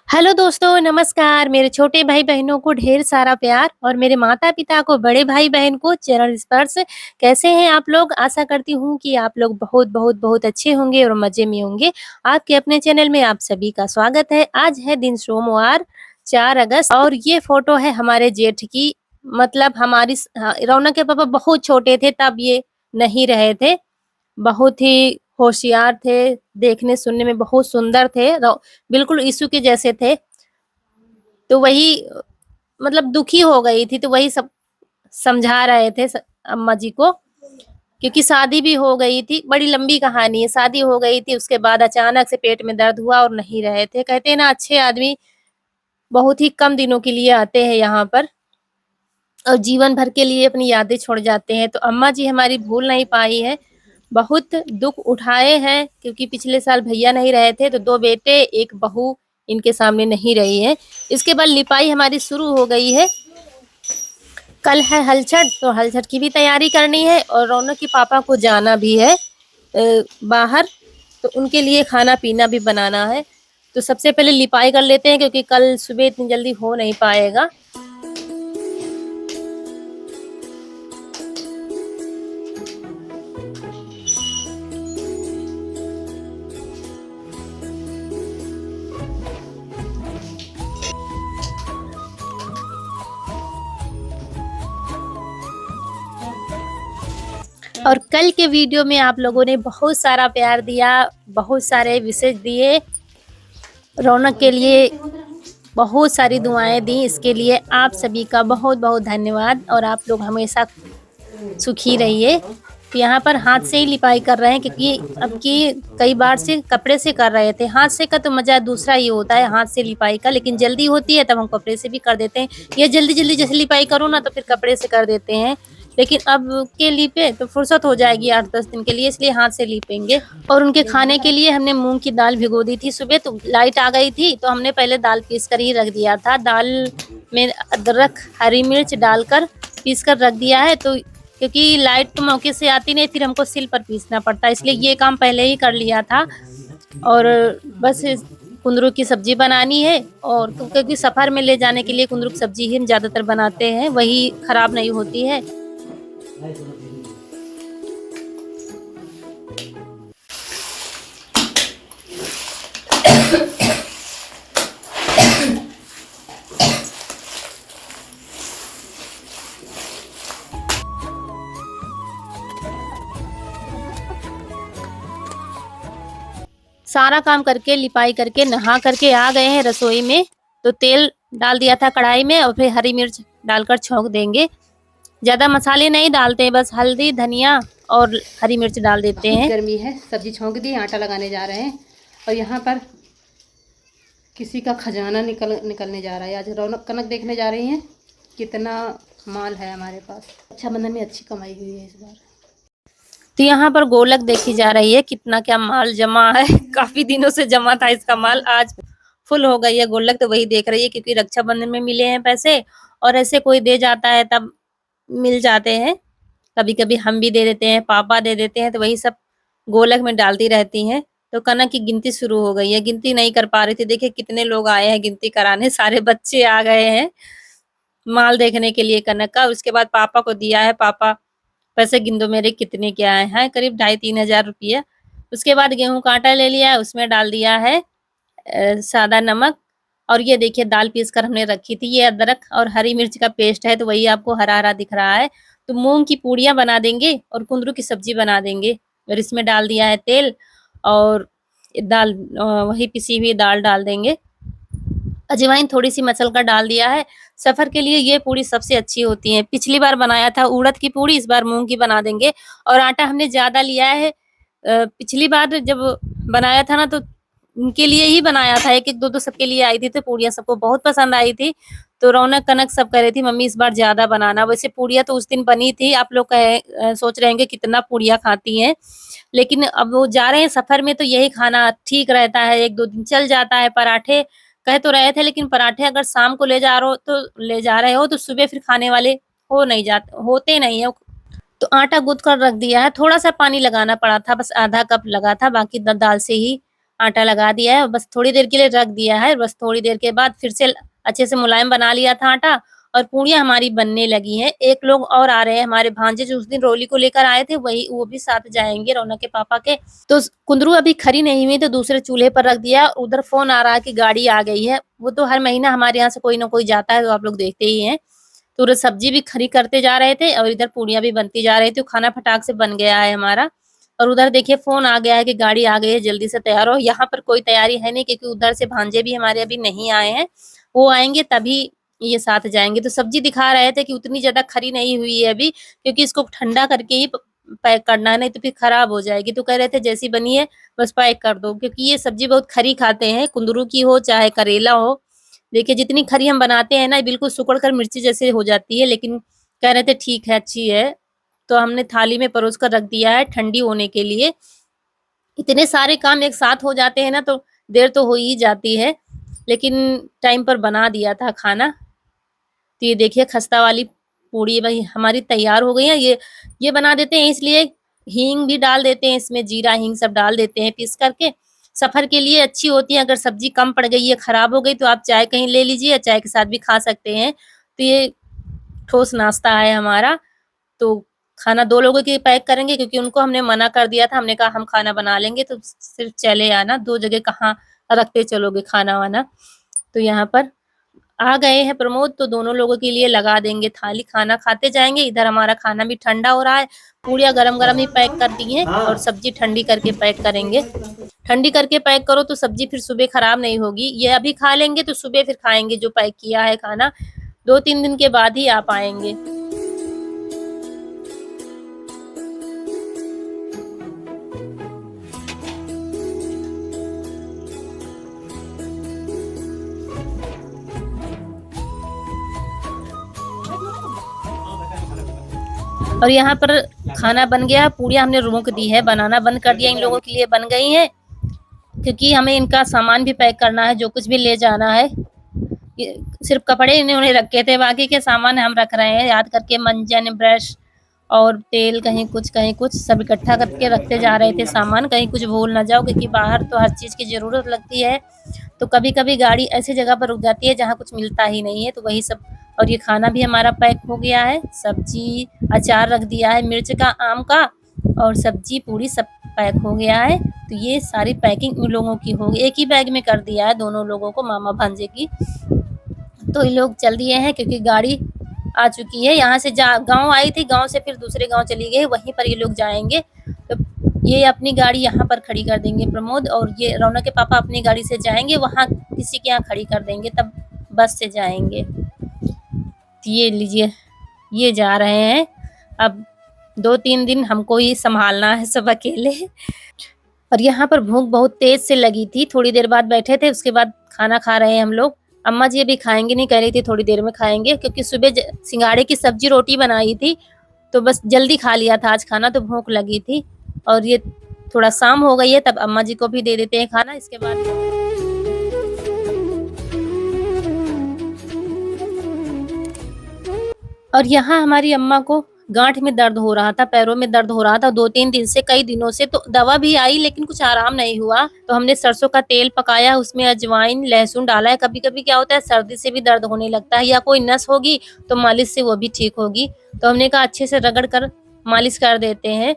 Hello दोस्तों, नमस्कार। मेरे छोटे भाई-बहनों को ढेर सारा प्यार और मेरे माता-पिता को, बड़े भाई-बहन को चरण स्पर्श। कैसे हैं आप लोग? आशा करती हूँ कि आप लोग बहुत अच्छे होंगे और मज़े में होंगे। आपके अपने चैनल में आप सभी का स्वागत है। आज है दिन सोमवार 4 अगस्त और ये फ़ोटो है हमारे जेठ की। मतलब हमारी रौनक के पापा बहुत छोटे थे तब ये नहीं रहे थे। बहुत ही होशियार थे, देखने सुनने में बहुत सुंदर थे, बिल्कुल यीशु के जैसे थे। तो वही मतलब दुखी हो गई थी, तो वही सब समझा रहे थे अम्मा जी को, क्योंकि शादी भी हो गई थी। बड़ी लंबी कहानी है। शादी हो गई थी, उसके बाद अचानक से पेट में दर्द हुआ और नहीं रहे थे। कहते हैं ना, अच्छे आदमी बहुत ही कम दिनों के लिए आते हैं यहाँ पर और जीवन भर के लिए अपनी यादें छोड़ जाते हैं। तो अम्मा जी हमारी भूल नहीं पाई है। बहुत दुःख उठाए हैं, क्योंकि पिछले साल भैया नहीं रहे थे, तो 2 बेटे, 1 बहू इनके सामने नहीं रही है। इसके बाद लिपाई हमारी शुरू हो गई है। कल है हलछट, तो हलछट की भी तैयारी करनी है और रौनक के पापा को जाना भी है बाहर, तो उनके लिए खाना-पीना भी बनाना है। तो सबसे पहले लिपाई कर लेते हैं, क्योंकि कल सुबह इतनी जल्दी हो नहीं पाएगा। और कल के वीडियो में आप लोगों ने बहुत सारा प्यार दिया, बहुत सारे विशेष दिए, रौनक के लिए बहुत सारी दुआएं दी। इसके लिए आप सभी का बहुत धन्यवाद और आप लोग हमेशा सुखी रहिए। तो यहाँ पर हाथ से ही लिपाई कर रहे हैं, क्योंकि अब की कई बार से कपड़े से कर रहे थे। हाथ से का तो मज़ा दूसरा ही होता है, हाथ से लिपाई का, लेकिन जल्दी होती है तब हम कपड़े से भी कर देते हैं। ये जल्दी-जल्दी जैसे लिपाई करो ना, तो फिर कपड़े से कर देते हैं। लेकिन अब के लिपे तो फुर्सत हो जाएगी 8-10 दिन के लिए, इसलिए हाथ से लिपेंगे। और उनके खाने के लिए हमने मूँग की दाल भिगो दी थी सुबह, तो लाइट आ गई थी, तो हमने पहले दाल पीस कर ही रख दिया था। दाल में अदरक, हरी मिर्च डालकर पीस कर रख दिया है, तो क्योंकि लाइट तो मौके से आती नहीं, फिर हमको सिल पर पीसना पड़ता है, इसलिए ये काम पहले ही कर लिया था। और बस कुंदरू की सब्जी बनानी है, और क्योंकि सफ़र में ले जाने के लिए कुंदरू की सब्जी ही हम ज़्यादातर बनाते हैं, वही खराब नहीं होती है। सारा काम करके, लिपाई करके, नहा करके आ गए हैं रसोई में। तो तेल डाल दिया था कढ़ाई में और फिर हरी मिर्च डालकर छौंक देंगे। ज़्यादा मसाले नहीं डालते हैं, बस हल्दी, धनिया और हरी मिर्च डाल देते हैं। गर्मी है, सब्जी छौंक दी, आटा लगाने जा रहे हैं। और यहाँ पर किसी का खजाना निकलने जा रहा है। आज रौनक कनक देखने जा रही हैं, कितना माल है हमारे पास। रक्षाबंधन में अच्छी कमाई हुई है इस बार। तो यहाँ पर गोलक देखी जा रही है, कितना क्या माल जमा है। काफी दिनों से जमा था इसका माल, आज फुल हो गई है गोलक, तो वही देख रही है, क्योंकि रक्षाबंधन में मिले हैं पैसे और ऐसे कोई दे जाता है तब मिल जाते हैं। कभी-कभी हम भी दे देते हैं, पापा दे देते हैं, तो वही सब गोलक में डालती रहती हैं। तो कनक की गिनती शुरू हो गई है, गिनती नहीं कर पा रही थी। देखिए कितने लोग आए हैं गिनती कराने, सारे बच्चे आ गए हैं माल देखने के लिए कनक का। उसके बाद पापा को दिया है, पापा पैसे गिन दो मेरे कितने क्या आए हैं, करीब 2,500-3 हज़ार रुपया। उसके बाद गेहूँ का आटा ले लिया है, उसमें डाल दिया है सादा नमक। और ये देखिए दाल पीस कर हमने रखी थी, ये अदरक और हरी मिर्च का पेस्ट है, तो वही आपको हरा-हरा दिख रहा है। तो मूँग की पूड़ियाँ बना देंगे और कुंदरू की सब्जी बना देंगे, और इसमें डाल दिया है तेल और दाल, वही पिसी हुई दाल डाल देंगे। अजवाइन थोड़ी-सी मसल कर डाल दिया है। सफ़र के लिए ये पूड़ी सबसे अच्छी होती है। पिछली बार बनाया था उड़द की पूड़ी, इस बार मूँग की बना देंगे। और आटा हमने ज़्यादा लिया है। पिछली बार जब बनाया था ना, तो उनके लिए ही बनाया था, 1-1, 2-2 सबके लिए आई थी, तो पूड़ियाँ सबको बहुत पसंद आई थी। तो रौनक, कनक सब कह रही थी मम्मी इस बार ज़्यादा बनाना। वैसे पूड़ियाँ तो उस दिन बनी थी, आप लोग सोच रहे होंगे कितना पूड़ियाँ खाती हैं। लेकिन अब वो जा रहे हैं सफ़र में, तो यही खाना ठीक रहता है, 1-2 दिन चल जाता है। पराठे कह तो रहे थे, लेकिन पराठे अगर शाम को ले जा रहे हो तो सुबह फिर खाने वाले होते नहीं है। तो आटा गूँथ कर रख दिया है, थोड़ा-सा पानी लगाना पड़ा था, बस आधा कप लगा था, बाकी दाल से ही आटा लगा दिया है और बस थोड़ी देर के लिए रख दिया है। बस थोड़ी देर के बाद फिर से अच्छे से मुलायम बना लिया था आटा और पूड़ियाँ हमारी बनने लगी हैं। एक लोग और आ रहे हैं, हमारे भांजे जो उस दिन रोली को लेकर आए थे वो भी साथ जाएँगे रौनक के पापा के। तो कुंदरू अभी खरी नहीं हुई तो दूसरे चूल्हे पर रख दिया। उधर फ़ोन आ रहा है कि गाड़ी आ गई है। वो तो हर महीना हमारे यहाँ से कोई ना कोई जाता है, तो आप लोग देखते ही हैं। तो उधर सब्जी भी खरी करते जा रहे थे और इधर पूड़ियाँ भी बनती जा रही थी। खाना फटाक से बन गया है हमारा और उधर देखिए फ़ोन आ गया है कि गाड़ी आ गई है, जल्दी से तैयार हो। यहाँ पर कोई तैयारी है नहीं क्योंकि उधर से भांजे भी हमारे अभी नहीं आए हैं। वो आएँगे तभी ये साथ जाएँगे। तो सब्जी दिखा रहे थे कि उतनी ज़्यादा खरी नहीं हुई है अभी क्योंकि इसको ठंडा करके ही पैक करना है, नहीं तो फिर खराब हो जाएगी। तो कह रहे थे जैसी बनी है बस पैक कर दो क्योंकि ये सब्जी बहुत खरी खाते हैं, कुंदरू की हो चाहे करेला हो। देखिए जितनी खरी हम बनाते हैं ना बिल्कुल सिकुड़ कर मिर्ची जैसे हो जाती है, लेकिन कह रहे थे ठीक है, अच्छी है। तो हमने थाली में परोस कर रख दिया है ठंडी होने के लिए। इतने सारे काम एक साथ हो जाते हैं ना तो देर तो हो ही जाती है, लेकिन टाइम पर बना दिया था खाना। तो ये देखिए खस्ता वाली पूड़ी भाई हमारी तैयार हो गई है। ये बना देते हैं इसलिए हींग भी डाल देते हैं इसमें, जीरा हींग सब डाल देते हैं पीस करके। सफ़र के लिए अच्छी होती है, अगर सब्जी कम पड़ गई है, खराब हो गई तो आप चाय कहीं ले लीजिए या चाय के साथ भी खा सकते हैं। तो ये ठोस नाश्ता है हमारा। तो खाना 2 लोगों के लिए पैक करेंगे क्योंकि उनको हमने मना कर दिया था। हमने कहा हम खाना बना लेंगे तो सिर्फ़ चले आना, 2 जगह कहाँ रखते चलोगे खाना-वाना। तो यहाँ पर आ गए हैं प्रमोद तो दोनों लोगों के लिए लगा देंगे थाली, खाना खाते जाएँगे। इधर हमारा खाना भी ठंडा हो रहा है, पूड़ियाँ गरम-गरम ही पैक कर दी हैं और सब्ज़ी ठंडी करके पैक करेंगे। ठंडी करके पैक करो तो सब्ज़ी फिर सुबह खराब नहीं होगी। ये अभी खा लेंगे तो सुबह फिर खाएँगे जो पैक किया है खाना, 2-3 दिन के बाद ही आ पाएँगे। और यहाँ पर खाना बन गया, पूड़ियाँ हमने रोक दी है, बनाना बंद कर दिया, इन लोगों के लिए बन गई हैं, क्योंकि हमें इनका सामान भी पैक करना है, जो कुछ भी ले जाना है। ये सिर्फ़ कपड़े इन्होंने रखे थे, बाकी के सामान हम रख रहे हैं, याद करके मंजन, ब्रश और तेल कहीं कुछ सब इकट्ठा करके रखते जा रहे थे सामान, कहीं कुछ भूल ना जाओ क्योंकि बाहर तो हर चीज़ की ज़रूरत लगती है। तो कभी-कभी गाड़ी ऐसी जगह पर रुक जाती है जहाँ कुछ मिलता ही नहीं है, तो वही सब। और ये खाना भी हमारा पैक हो गया है, सब्ज़ी, अचार रख दिया है मिर्च का, आम का और सब्ज़ी, पूड़ी सब पैक हो गया है। तो ये सारी पैकिंग उन लोगों की हो गई, एक ही बैग में कर दिया है दोनों लोगों को, मामा भांजे की। तो ये लोग चल दिए हैं क्योंकि गाड़ी आ चुकी है। यहाँ से जा गाँव आई थी, गाँव से फिर दूसरे गाँव चली गई, वहीं पर ये लोग जाएँगे। तो ये अपनी गाड़ी यहाँ पर खड़ी कर देंगे प्रमोद और ये रौनक के पापा अपनी गाड़ी से जाएँगे, वहाँ किसी के यहाँ खड़ी कर देंगे, तब बस से जाएँगे। तो ये लीजिए, ये जा रहे हैं। अब 2-3 दिन हमको ही सँभालना है सब अकेले। और यहाँ पर भूख बहुत तेज़ से लगी थी, थोड़ी देर बाद बैठे थे, उसके बाद खाना खा रहे हैं हम लोग। अम्मा जी अभी खाएँगी नहीं, कह रही थी थोड़ी देर में खाएँगे क्योंकि सुबह सिंघाड़े की सब्ज़ी रोटी बनाई थी, तो बस जल्दी खा लिया था आज खाना, तो भूख लगी थी। और ये थोड़ा शाम हो गई है, तब अम्मा जी को भी दे देते हैं खाना, इसके बाद और यहाँ हमारी अम्मा को गाँठ में दर्द हो रहा था, पैरों में दर्द हो रहा था 2-3 दिन से, कई दिनों से, तो दवा भी आई लेकिन कुछ आराम नहीं हुआ। तो हमने सरसों का तेल पकाया, उसमें अजवाइन, लहसुन डाला है। कभी-कभी क्या होता है सर्दी से भी दर्द होने लगता है या कोई नस होगी तो मालिश से वो भी ठीक होगी। तो हमने कहा अच्छे से रगड़ कर मालिश कर देते हैं,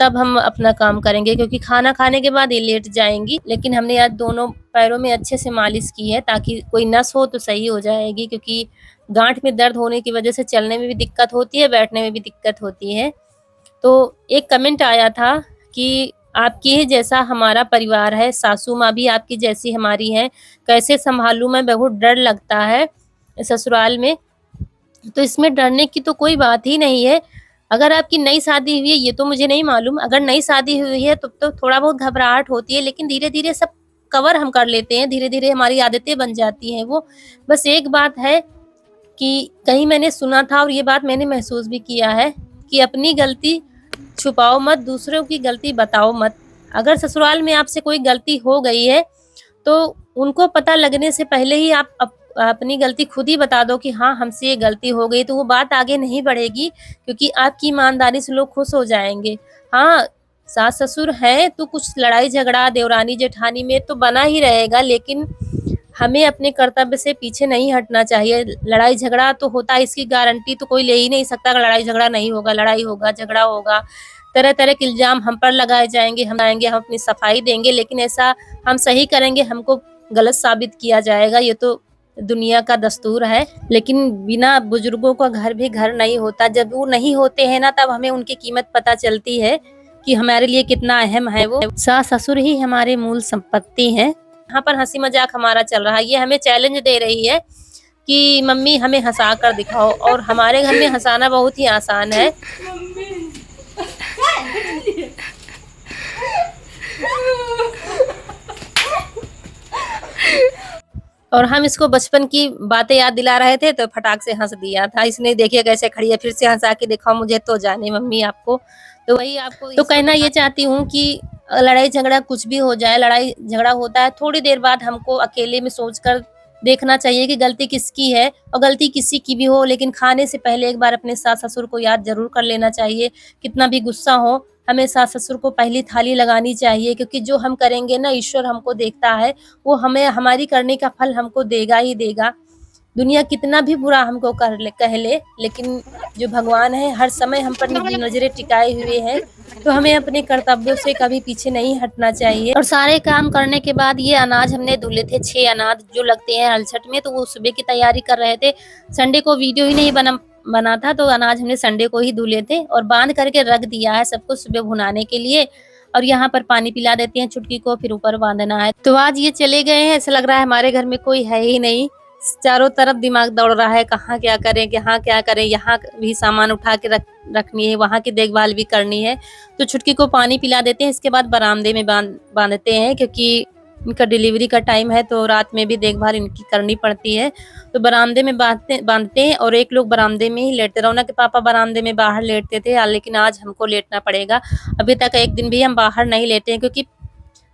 तब हम अपना काम करेंगे क्योंकि खाना खाने के बाद ये लेट जाएँगी। लेकिन हमने आज दोनों पैरों में अच्छे से मालिश की है ताकि कोई नस हो तो सही हो जाएगी क्योंकि गाँठ में दर्द होने की वज़ह से चलने में भी दिक्कत होती है, बैठने में भी दिक्कत होती है। तो एक कमेंट आया था कि आपकी ही जैसा हमारा परिवार है, सासू माँ भी आपकी जैसी हमारी हैं, कैसे सँभालूँ मैं, बहुत डर लगता है ससुराल में। तो इसमें डरने की तो कोई बात ही नहीं है। अगर आपकी नई शादी हुई है ये तो मुझे नहीं मालूम, अगर नई शादी हुई है तब तो थोड़ा बहुत घबराहट होती है, लेकिन धीरे-धीरे सब कवर हम कर लेते हैं, धीरे-धीरे हमारी आदतें बन जाती हैं वो। बस एक बात है कि कहीं मैंने सुना था और ये बात मैंने महसूस भी किया है कि अपनी गलती छुपाओ मत, दूसरों की गलती बताओ मत। अगर ससुराल में आपसे कोई गलती हो गई है, तो उनको पता लगने से पहले ही आप अपनी गलती खुद ही बता दो कि हाँ, हमसे ये गलती हो गई, तो वो बात आगे नहीं बढ़ेगी क्योंकि आपकी ईमानदारी से लोग खुश हो जाएँगे। हाँ, सास ससुर है तो कुछ लड़ाई झगड़ा देवरानी जेठानी में तो बना ही रहेगा, लेकिन हमें अपने कर्तव्य से पीछे नहीं हटना चाहिए। लड़ाई झगड़ा तो होता है, इसकी गारंटी तो कोई ले ही नहीं सकता कि लड़ाई झगड़ा नहीं होगा। लड़ाई होगा, झगड़ा होगा, तरह तरह के इल्जाम हम पर लगाए जाएंगे, हम आएंगे, हम अपनी सफाई देंगे, लेकिन ऐसा हम सही करेंगे हमको गलत साबित किया जाएगा। ये तो दुनिया का दस्तूर है। लेकिन बिना बुजुर्गों का घर भी घर नहीं होता। जब वो नहीं होते हैं ना, तब हमें उनकी कीमत पता चलती है कि हमारे लिए कितना अहम है वो। सास ससुर ही हमारे मूल संपत्ति है। यहाँ पर हंसी मजाक हमारा चल रहा है, ये हमें चैलेंज दे रही है कि मम्मी हमें हंसा कर दिखाओ, और हमारे घर में हंसाना बहुत ही आसान है। और हम इसको बचपन की बातें याद दिला रहे थे तो फटाक से हंस दिया था इसने। देखिए कैसे खड़ी है, फिर से हंसा के दिखाओ मुझे तो जाने मम्मी आपको। तो वही आपको तो कहना ये चाहती हूँ कि लड़ाई झगड़ा कुछ भी हो जाए, लड़ाई झगड़ा होता है, थोड़ी देर बाद हमको अकेले में सोचकर देखना चाहिए कि गलती किसकी है, और गलती किसी की भी हो, लेकिन खाने से पहले एक बार अपने सास ससुर को याद जरूर कर लेना चाहिए। कितना भी गुस्सा हो, हमें सास ससुर को पहली थाली लगानी चाहिए, क्योंकि जो हम करेंगे ना, ईश्वर हमको देखता है, वो हमें हमारी करने का फल हमको देगा ही देगा। दुनिया कितना भी बुरा हमको कह ले, लेकिन जो भगवान है हर समय हम पर नजरें टिकाए हुए हैं। तो हमें अपने कर्तव्यों से कभी पीछे नहीं हटना चाहिए। और सारे काम करने के बाद ये अनाज हमने धुले थे, 6 अनाज जो लगते हैं हलछट में, तो वो सुबह की तैयारी कर रहे थे। संडे को वीडियो ही नहीं बना था, तो अनाज हमने संडे को ही धुले थे और बांध करके रख दिया है सबको सुबह भुनाने के लिए। और यहाँ पर पानी पिला देते हैं छुटकी को, फिर ऊपर बांधना है। तो आज ये चले गए हैं, ऐसा लग रहा है हमारे घर में कोई है ही नहीं। चारों तरफ दिमाग दौड़ रहा है, कहाँ क्या करें, यहाँ क्या करें, यहाँ भी सामान उठा के रखनी है, वहाँ की देखभाल भी करनी है। तो छुटकी को पानी पिला देते हैं, इसके बाद बरामदे में बांधते हैं, क्योंकि इनका डिलीवरी का टाइम है तो रात में भी देखभाल इनकी करनी पड़ती है। तो बरामदे में बांधते हैं, और एक लोग बरामदे में ही लेटते। रौनक के पापा बरामदे में बाहर लेटते थे, लेकिन आज हमको लेटना पड़ेगा। अभी तक एक दिन भी हम बाहर नहीं लेटे हैं, क्योंकि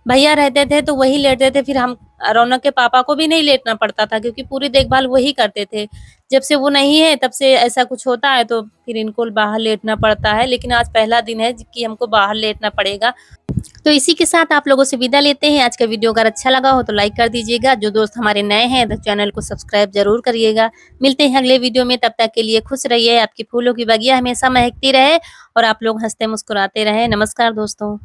भैया रहते थे तो वही लेटते थे, फिर हम रौनक के पापा को भी नहीं लेटना पड़ता था, क्योंकि पूरी देखभाल वही करते थे। जब से वो नहीं है तब से ऐसा कुछ होता है, तो फिर इनको बाहर लेटना पड़ता है। लेकिन आज पहला दिन है कि हमको बाहर लेटना पड़ेगा। तो इसी के साथ आप लोगों से विदा लेते हैं। आज का वीडियो अगर अच्छा लगा हो तो लाइक कर दीजिएगा। जो दोस्त हमारे नए हैं तो चैनल को सब्सक्राइब जरूर करिएगा। मिलते हैं अगले वीडियो में, तब तक के लिए खुश रहिए, आपकी फूलों की बगिया हमेशा महकती रहे और आप लोग हंसते मुस्कुराते रहे। नमस्कार दोस्तों।